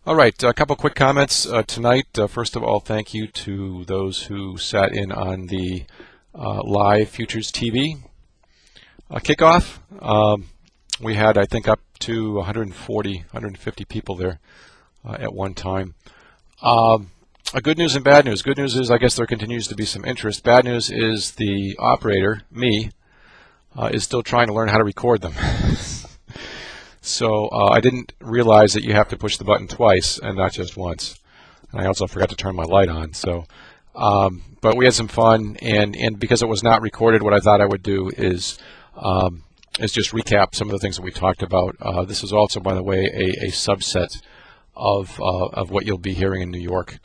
All right, a couple quick comments tonight. First of all, thank you to those who sat in on the live Futures TV kickoff. We had, I think, up to 140, 150 people there at one time. Good news and bad news. Good news is I guess there continues to be some interest. Bad news is the operator, me, is still trying to learn how to record them. So I didn't realize that you have to push the button twice and not just once. And I also forgot to turn my light on. So, but we had some fun, and because it was not recorded, what I thought I would do is just recap some of the things that we talked about. This is also, by the way, a subset of what you'll be hearing in New York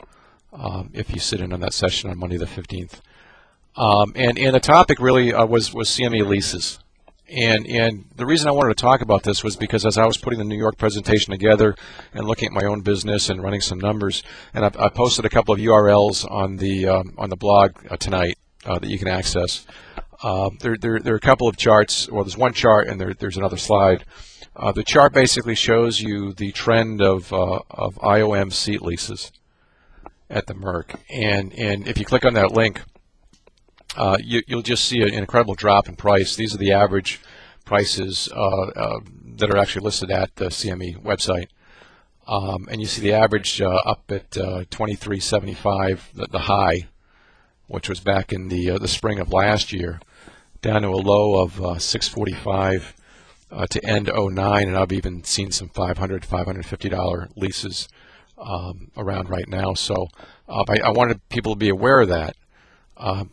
if you sit in on that session on Monday the 15th. And the topic really was CME leases. And the reason I wanted to talk about this was because as I was putting the New York presentation together and looking at my own business and running some numbers, and I posted a couple of URLs on the blog tonight that you can access. There are a couple of charts. Well, there's one chart and there's another slide. The chart basically shows you the trend of IOM seat leases at the Merck, and if you click on that link, you'll just see an incredible drop in price. These are the average prices that are actually listed at the CME website, and you see the average up at 23.75, the high, which was back in the spring of last year, down to a low of 645 to end 09, and I've even seen some $500, $550 leases around right now. So I wanted people to be aware of that.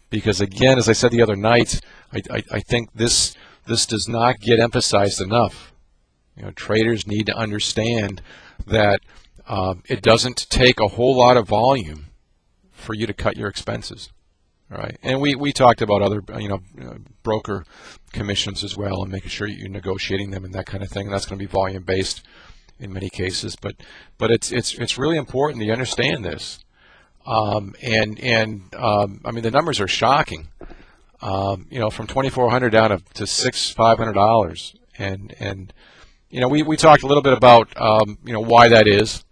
Because again, as I said the other night, I think this does not get emphasized enough. You know, traders need to understand that it doesn't take a whole lot of volume for you to cut your expenses. All right, and we talked about other broker commissions as well, and making sure you're negotiating them and that kind of thing. And that's going to be volume based in many cases, but it's really important that you understand this. I mean, the numbers are shocking. From $2,400 down to $600-$500, and we talked a little bit about why that is.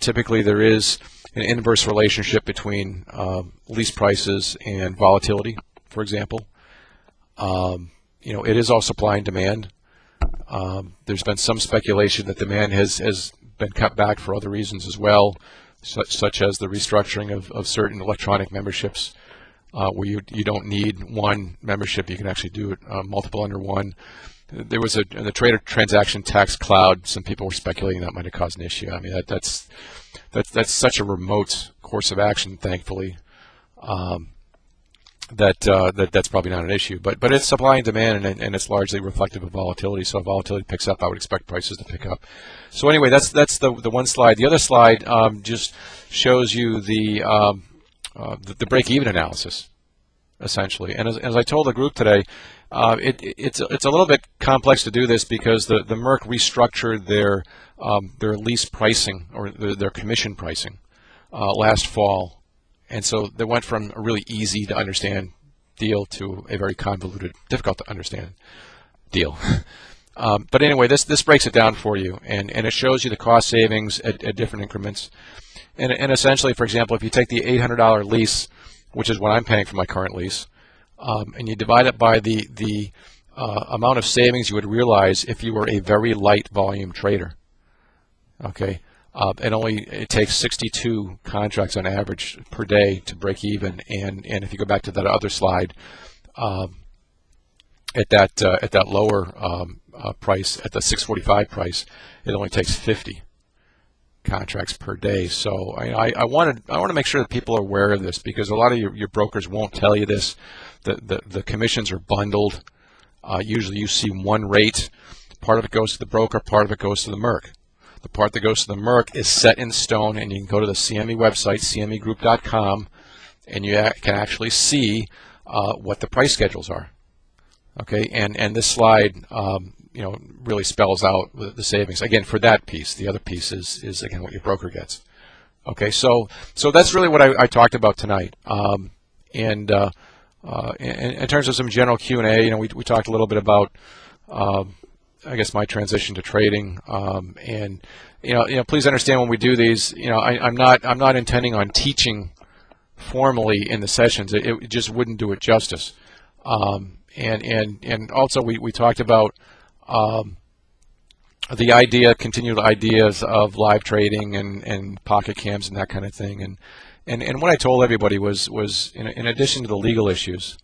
Typically there is an inverse relationship between lease prices and volatility, for example. It is all supply and demand. There's been some speculation that demand has been cut back for other reasons as well, such as the restructuring of certain electronic memberships, where you don't need one membership, you can actually do it multiple under one. There was in the trader transaction tax cloud, some people were speculating that might have caused an issue. I mean, that's such a remote course of action, thankfully, that's probably not an issue. But it's supply and demand, and it's largely reflective of volatility. So if volatility picks up, I would expect prices to pick up. So anyway, that's the one slide. The other slide just shows you the break-even analysis, essentially. And as I told the group today, it's a little bit complex to do this because the Merck restructured their lease pricing, or their commission pricing, last fall. And so they went from a really easy to understand deal to a very convoluted, difficult to understand deal. But anyway, this breaks it down for you, and it shows you the cost savings at different increments. And essentially, for example, if you take the $800 lease, which is what I'm paying for my current lease, and you divide it by the amount of savings you would realize if you were a very light volume trader. Okay. It takes 62 contracts on average per day to break even, and if you go back to that other slide, at that lower price, at the 645 price, it only takes 50 contracts per day. So I want to make sure that people are aware of this, because a lot of your brokers won't tell you this. The commissions are bundled. Usually you see one rate. Part of it goes to the broker, part of it goes to the Merck. The part that goes to the Merck is set in stone, and you can go to the CME website, cmegroup.com, and you can actually see what the price schedules are. Okay, and this slide, really spells out the savings. Again, for that piece, the other piece is again what your broker gets. Okay, so that's really what I talked about tonight. In terms of some general Q&A, we talked a little bit about I guess, my transition to trading. And please understand when we do these, I'm not intending on teaching formally in the sessions. It just wouldn't do it justice. And also we talked about the continued ideas of live trading and pocket cams and that kind of thing. And what I told everybody was in addition to the legal issues,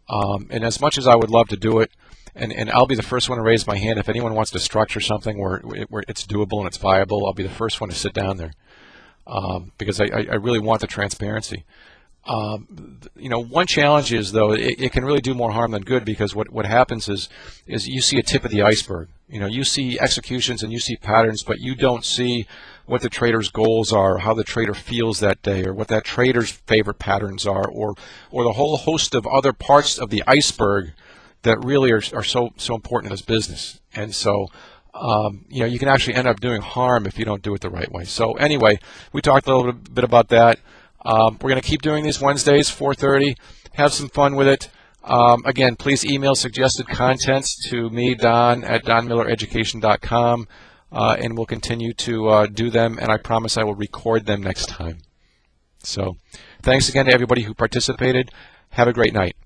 and as much as I would love to do it, and I'll be the first one to raise my hand if anyone wants to structure something where it's doable and it's viable, I'll be the first one to sit down there, because I really want the transparency. One challenge is, though, it can really do more harm than good, because what happens is you see a tip of the iceberg. You see executions and you see patterns, but you don't see what the trader's goals are, how the trader feels that day, or what that trader's favorite patterns are, or the whole host of other parts of the iceberg that really are so important in this business. And so you can actually end up doing harm if you don't do it the right way. So anyway, we talked a little bit about that. We're going to keep doing these Wednesdays, 4:30. Have some fun with it. Again, please email suggested contents to me, Don, at donmillereducation.com, and we'll continue to do them, and I promise I will record them next time. So thanks again to everybody who participated. Have a great night.